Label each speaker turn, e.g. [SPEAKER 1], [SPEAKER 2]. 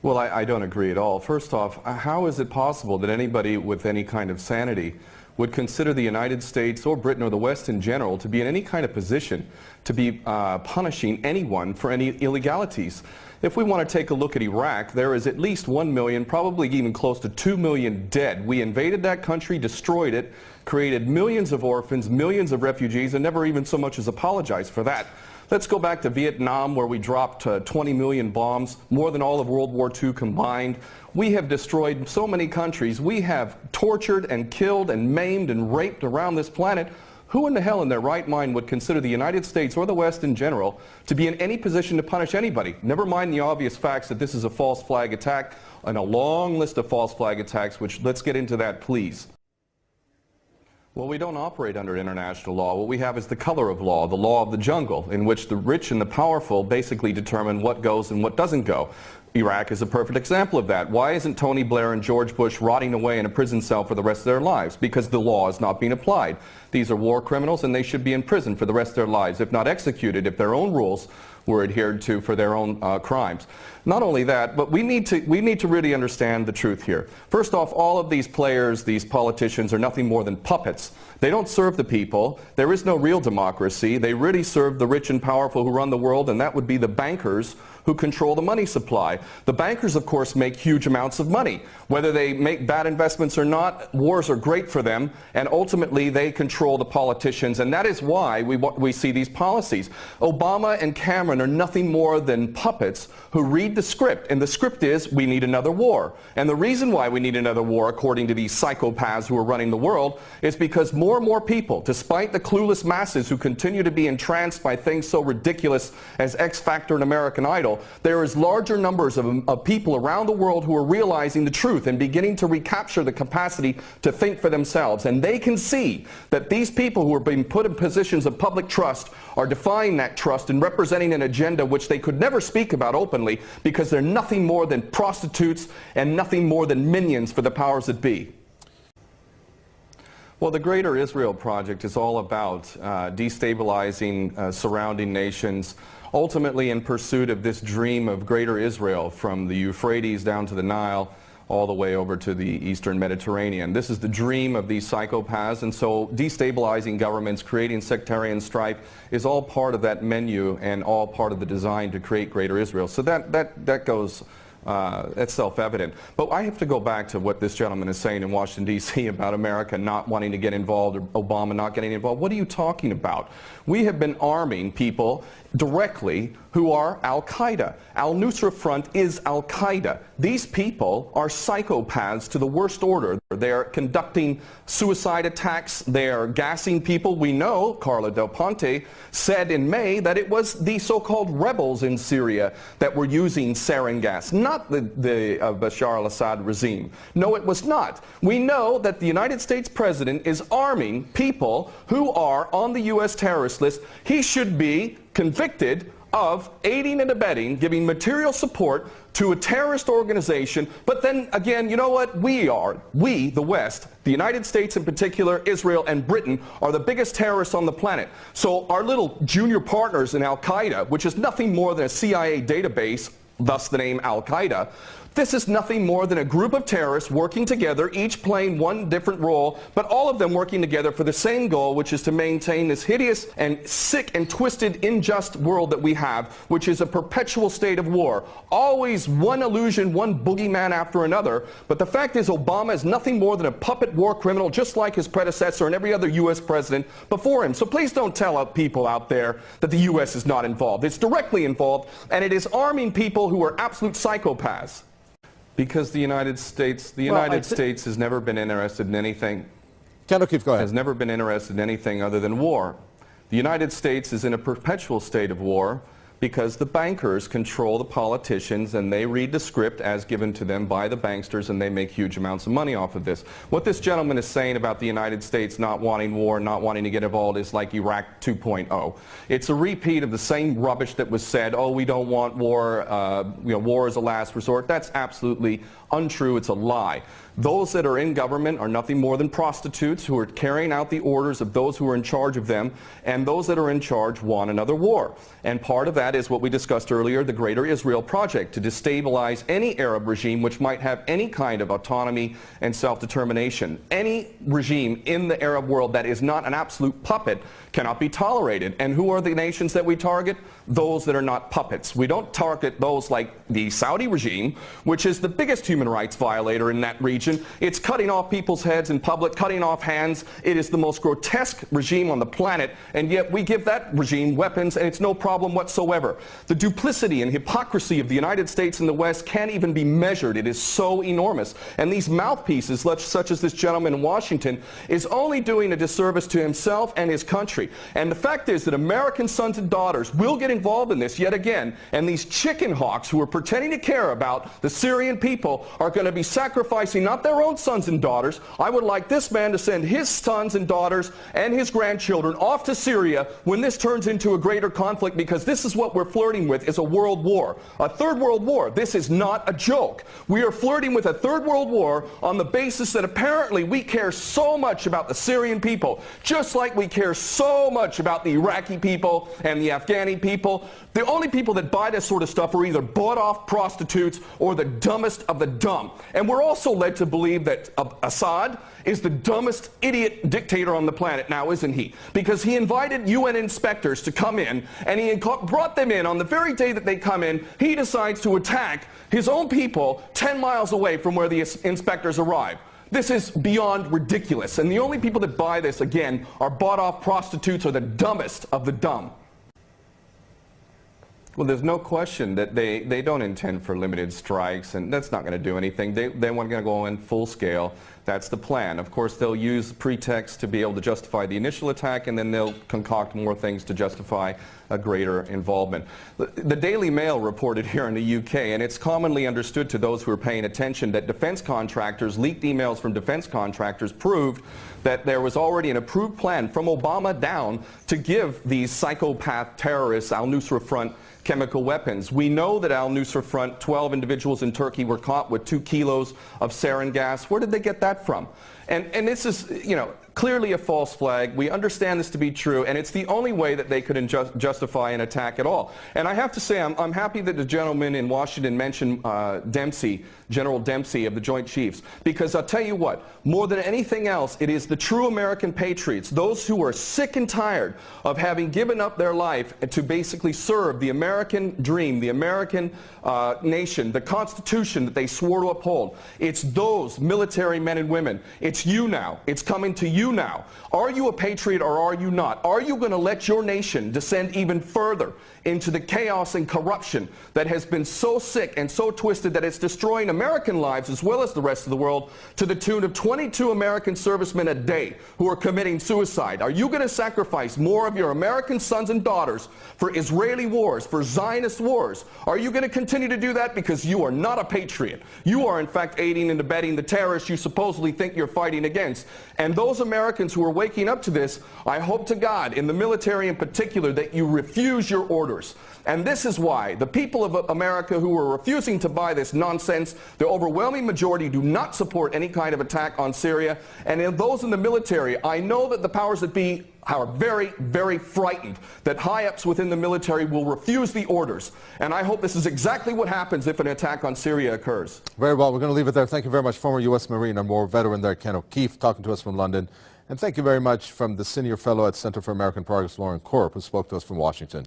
[SPEAKER 1] Well, I don't agree at all. First off, how is it possible that anybody with any kind of sanity would consider the United States or Britain or the West in general to be in any kind of position to be punishing anyone for any illegalities? If we want to take a look at Iraq, there is at least 1 million, probably even close to 2 million dead. We invaded that country, destroyed it, created millions of orphans, millions of refugees, and never even so much as apologized for that. Let's go back to Vietnam, where we dropped 20 million bombs, more than all of World War II combined. We have destroyed so many countries. We have tortured and killed and maimed and raped around this planet. Who in the hell in their right mind would consider the United States or the West in general to be in any position to punish anybody? Never mind the obvious facts that this is a false flag attack and a long list of false flag attacks, which let's get into that, please. Well, we don't operate under international law. What we have is the color of law, the law of the jungle, in which the rich and the powerful basically determine what goes and what doesn't go. Iraq is a perfect example of that. Why isn't Tony Blair and George Bush rotting away in a prison cell for the rest of their lives? Because the law is not being applied. These are war criminals and they should be in prison for the rest of their lives, if not executed, if their own rules were adhered to for their own crimes. Not only that, but we need to really understand the truth here. First off, all of these players, these politicians, are nothing more than puppets. They don't serve the people. There is no real democracy. They really serve the rich and powerful who run the world, and that would be the bankers who control the money supply. The bankers, of course, make huge amounts of money. Whether they make bad investments or not, wars are great for them, and ultimately they control the politicians, and that is why we see these policies. Obama and Cameron are nothing more than puppets who read the script, and the script is we need another war. And the reason why we need another war, according to these psychopaths who are running the world, is because more and more people, despite the clueless masses who continue to be entranced by things so ridiculous as X Factor and American Idol, there is larger numbers of people around the world who are realizing the truth and beginning to recapture the capacity to think for themselves. And they can see that these people who are being put in positions of public trust are defying that trust and representing an agenda which they could never speak about openly, because they're nothing more than prostitutes and nothing more than minions for the powers that be. Well, the Greater Israel Project is all about destabilizing surrounding nations, ultimately in pursuit of this dream of Greater Israel from the Euphrates down to the Nile, all the way over to the Eastern Mediterranean. This is the dream of these psychopaths, and so destabilizing governments, creating sectarian strife is all part of that menu and all part of the design to create Greater Israel. So that goes, that's self-evident. But I have to go back to what this gentleman is saying in Washington, D.C. about America not wanting to get involved, or Obama not getting involved. What are you talking about? We have been arming people directly who are Al-Qaeda. Al-Nusra Front is Al-Qaeda. These people are psychopaths to the worst order. They're conducting suicide attacks. They're gassing people. We know, Carla Del Ponte said in May, that it was the so-called rebels in Syria that were using sarin gas, not the Bashar al-Assad regime. No, it was not. We know that the United States President is arming people who are on the U.S. terrorist list. He should be convicted of aiding and abetting, giving material support to a terrorist organization. But then again, you know what? We, the West, the United States in particular, Israel and Britain, are the biggest terrorists on the planet. So our little junior partners in Al-Qaeda, which is nothing more than a CIA database, thus the name Al-Qaeda, this is nothing more than a group of terrorists working together, each playing one different role, but all of them working together for the same goal, which is to maintain this hideous and sick and twisted, unjust world that we have, which is a perpetual state of war. Always one illusion, one boogeyman after another. But the fact is, Obama is nothing more than a puppet war criminal, just like his predecessor and every other U.S. president before him. So please don't tell people out there that the U.S. is not involved. It's directly involved, and it is arming people who are absolute psychopaths. Because the United States has never been interested in anything.
[SPEAKER 2] Go ahead.
[SPEAKER 1] Has never been interested in anything other than war. The United States is in a perpetual state of war because the bankers control the politicians, and they read the script as given to them by the banksters, and they make huge amounts of money off of this. What this gentleman is saying about the United States not wanting war, not wanting to get involved, is like Iraq 2.0. It's a repeat of the same rubbish that was said, oh, we don't want war, war is a last resort. That's absolutely untrue. It's a lie. Those that are in government are nothing more than prostitutes who are carrying out the orders of those who are in charge of them, and those that are in charge want another war. And part of that that is what we discussed earlier, the Greater Israel Project, to destabilize any Arab regime which might have any kind of autonomy and self-determination. Any regime in the Arab world that is not an absolute puppet cannot be tolerated. And who are the nations that we target? Those that are not puppets. We don't target those like the Saudi regime, which is the biggest human rights violator in that region. It's cutting off people's heads in public, cutting off hands. It is the most grotesque regime on the planet, and yet we give that regime weapons and it's no problem whatsoever. The duplicity and hypocrisy of the United States and the West can't even be measured. It is so enormous. And these mouthpieces, such as this gentleman in Washington, is only doing a disservice to himself and his country. And the fact is that American sons and daughters will get involved in this yet again, and these chicken hawks who are pretending to care about the Syrian people are going to be sacrificing not their own sons and daughters. I would like this man to send his sons and daughters and his grandchildren off to Syria when this turns into a greater conflict, because this is what we're flirting with, is a world war, a third world war. This is not a joke. We are flirting with a third world war on the basis that apparently we care so much about the Syrian people, just like we care so much about the Iraqi people and the Afghani people. The only people that buy this sort of stuff are either bought-off prostitutes or the dumbest of the dumb. And we're also led to believe that Assad is the dumbest idiot dictator on the planet now, isn't he? Because he invited UN inspectors to come in, and he brought them in on the very day that they come in. He decides to attack his own people 10 miles away from where the inspectors arrive. This is beyond ridiculous, and the only people that buy this, again, are bought-off prostitutes or the dumbest of the dumb. Well, there's no question that they don't intend for limited strikes, and that's not going to do anything. They want to go in full scale. That's the plan. Of course, they'll use pretext to be able to justify the initial attack, and then they'll concoct more things to justify a greater involvement. The Daily Mail reported here in the UK, and it's commonly understood to those who are paying attention, that defense contractors, leaked emails from defense contractors proved that there was already an approved plan from Obama down to give these psychopath terrorists, Al-Nusra Front, chemical weapons. We know that Al-Nusra Front, 12 individuals in Turkey were caught with 2 kilos of sarin gas. Where did they get that from? And this is, you know, clearly a false flag. We understand this to be true, and it's the only way that they could justify an attack at all. And I have to say, I'm happy that the gentleman in Washington mentioned Dempsey, General Dempsey of the Joint Chiefs, because I'll tell you what, more than anything else, it is the true American patriots, those who are sick and tired of having given up their life to basically serve the American dream, the American nation, the Constitution that they swore to uphold. It's those military men and women. It's you now. It's coming to you now. Are you a patriot or are you not? Are you going to let your nation descend even further into the chaos and corruption that has been so sick and so twisted that it's destroying American lives as well as the rest of the world, to the tune of 22 American servicemen a day who are committing suicide? Are you going to sacrifice more of your American sons and daughters for Israeli wars, for Zionist wars? Are you going to continue to do that because you are not a patriot? You are in fact aiding and abetting the terrorists you supposedly think you're fighting against. And those Americans who are waking up to this, I hope to God, in the military in particular, that you refuse your orders. And this is why the people of America who are refusing to buy this nonsense, the overwhelming majority do not support any kind of attack on Syria. And in those in the military, I know that the powers that be are very, very frightened that high-ups within the military will refuse the orders. And I hope this is exactly what happens if an attack on Syria occurs.
[SPEAKER 2] Very well. We're going to leave it there. Thank you very much, former U.S. Marine and war veteran there, Ken O'Keefe, talking to us from London. And thank you very much from the Senior Fellow at Center for American Progress, Lauren Korb, who spoke to us from Washington.